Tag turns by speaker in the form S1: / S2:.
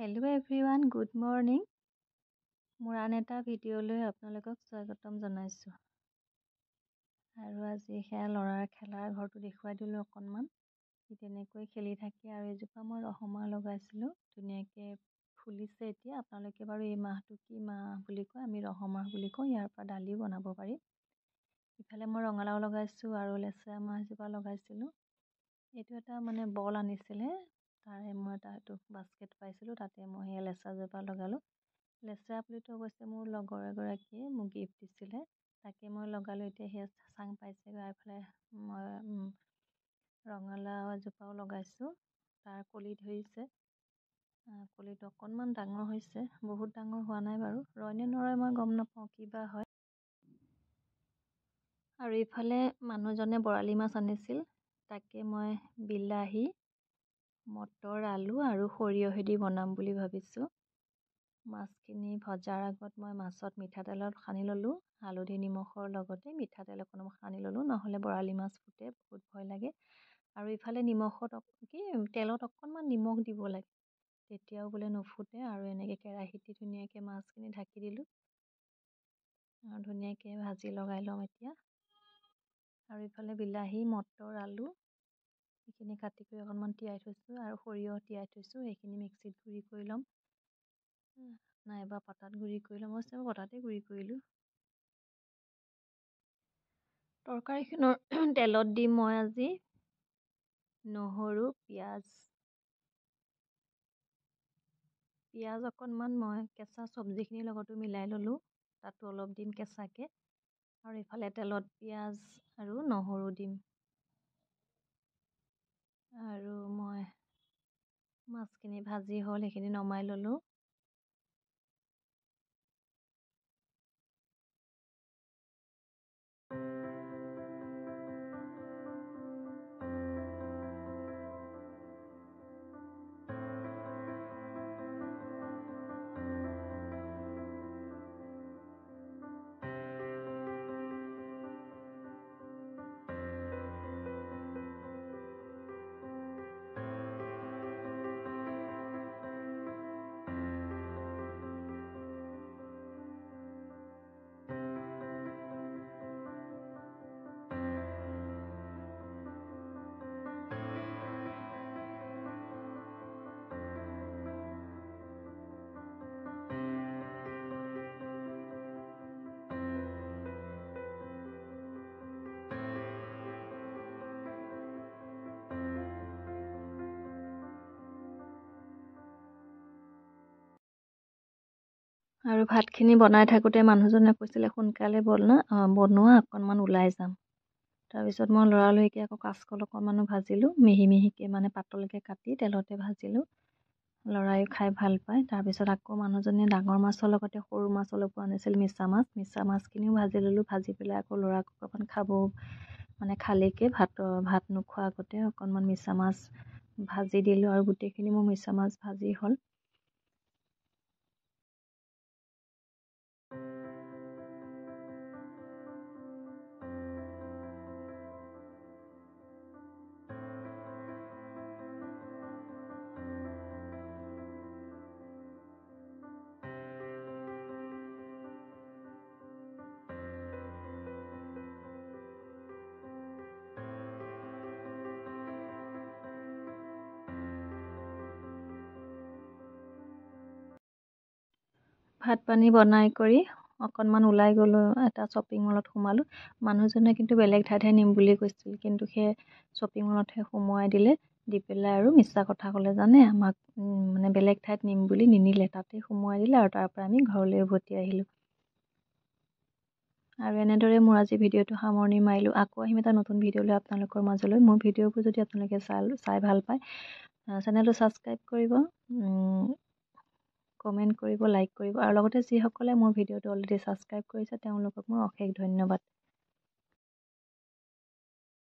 S1: Hello' everyone, good morning. মোৰ আন এটা ভিডিঅ'লৈ আপোনালোকক স্বাগতম জনাইছোঁ। আৰু আজি সেয়া ল'ৰাৰ খেলাৰ ঘৰটো দেখুৱাই দিলোঁ অকণমান। সি তেনেকৈ খেলি থাকে। আৰু এজোপা মই ৰহমাহ লগাইছিলোঁ, ধুনীয়াকৈ ফুলিছে এতিয়া। আপোনালোকে বাৰু এই মাহটো কি মাহ বুলি কয়? আমি ৰহমাহ বুলি কওঁ। ইয়াৰ পৰা দালিও বনাব পাৰি। ইফালে মই ৰঙালাও লগাইছোঁ আৰু লেচেৰা মাহ এজোপা লগাইছিলোঁ। এইটো এটা বল আনিছিলে, তাৰে মই এটা বাস্কেট পাইছিলোঁ, তাতে মই সেই লেচেৰাজোপা লগালোঁ। লেচেৰা পুলিটো অৱশ্যে মোৰ লগৰ এগৰাকীয়ে মোক গিফ্ট দিছিলে, তাকে মই লগালোঁ। এতিয়া সেই চাং পাইছেগৈ। এইফালে মই ৰঙালাও এজোপাও লগাইছোঁ, তাৰ কলি ধৰিছে। কলিটো অকণমান ডাঙৰ হৈছে, বহুত ডাঙৰ হোৱা নাই বাৰু। ৰয় নে নৰয় মই গম নাপাওঁ, কিবা হয়। আৰু ইফালে মানুহজনে বৰালি মাছ আনিছিল, তাকে মই বিলাহী, মটৰ, আলু আৰু সৰিয়হেদি বনাম বুলি ভাবিছোঁ। মাছখিনি ভজাৰ আগত মই মাছত মিঠাতেলত সানি ল'লোঁ, হালধি নিমখৰ লগতে মিঠাতেল অকণমান সানি ল'লোঁ, নহ'লে বৰালি মাছ ফুটে, বহুত ভয় লাগে। আৰু ইফালে তেলত অকণমান নিমখ দিব লাগে, তেতিয়াও বোলে নুফুটে। আৰু এনেকৈ কেৰাহীত দি ধুনীয়াকৈ মাছখিনি ঢাকি দিলোঁ আৰু ধুনীয়াকৈ ভাজি লগাই ল'ম এতিয়া। আৰু ইফালে বিলাহী, মটৰ, আলু সেইখিনি কাটি কৰি অকণমান তিয়াই থৈছোঁ, আৰু সৰিয়হ তিয়াই থৈছোঁ। সেইখিনি মিক্সিত গুড়ি কৰি ল'ম, নাইবা পটাত গুড়ি কৰি ল'ম। মই পটাতে গুড়ি কৰিলোঁ। তৰকাৰীখনৰ তেলত দিম মই আজি নহৰু, পিঁয়াজ অকণমান মই কেঁচা চব্জিখিনিৰ লগতো মিলাই ল'লোঁ, তাতো অলপ দিম কেঁচাকৈ। আৰু ইফালে তেলত পিঁয়াজ আৰু নহৰু দিম। আৰু মই মাছখিনি ভাজি হ'ল, সেইখিনি নমাই ল'লোঁ। আৰু ভাতখিনি বনাই থাকোঁতে মানুহজনে কৈছিলে, সোনকালে বনোৱা, অকণমান ওলাই যাম। তাৰপিছত মই লৰালৰিকৈ আকৌ কাচকল অকণমানো ভাজিলোঁ, মিহি মিহিকৈ পাতলকৈ কাটি তেলতে ভাজিলোঁ। ল'ৰায়ো খাই ভাল পায়। তাৰপিছত আকৌ মানুহজনে ডাঙৰ মাছৰ লগতে সৰু মাছ অলপো আনিছিল, মিছা মাছখিনিও ভাজি ল'লোঁ। ভাজি পেলাই আকৌ ল'ৰাক অকণমান খালীকৈ ভাত নোখোৱাৰ আগতে অকণমান মিছা মাছ ভাজি দিলোঁ, আৰু গোটেইখিনি মোৰ মিছা মাছ ভাজি হ'ল। ভাত পানী বনাই কৰি অকণমান ওলাই গ'লোঁ, এটা শ্বপিং মলত সোমালোঁ। মানুহজনে কিন্তু বেলেগ ঠাইতহে নিম বুলি কৈছিল, কিন্তু সেই শ্বপিং মলতহে সোমোৱাই দিলে। দি পেলাই আৰু মিছা কথা ক'লে, জানে আমাক বেলেগ ঠাইত নিম বুলি নিনিলে, তাতে সোমোৱাই দিলে। আৰু তাৰ পৰা আমি ঘৰলৈ উভতি আহিলোঁ। আৰু এনেদৰে মোৰ আজি ভিডিঅ'টো সামৰণি মাৰিলোঁ। আকৌ আহিম এটা নতুন ভিডিঅ' লৈ আপোনালোকৰ মাজলৈ। মোৰ ভিডিঅ'বোৰ যদি আপোনালোকে চাই ভাল পায়, চেনেলটো ছাবস্ক্ৰাইব কৰিব, কমেণ্ট কৰিব, লাইক কৰিব। আৰু লগতে যিসকলে মোৰ ভিডিঅ'টো অলৰেডি ছাবস্ক্ৰাইব কৰিছে, তেওঁলোকক মোৰ অশেষ ধন্যবাদ।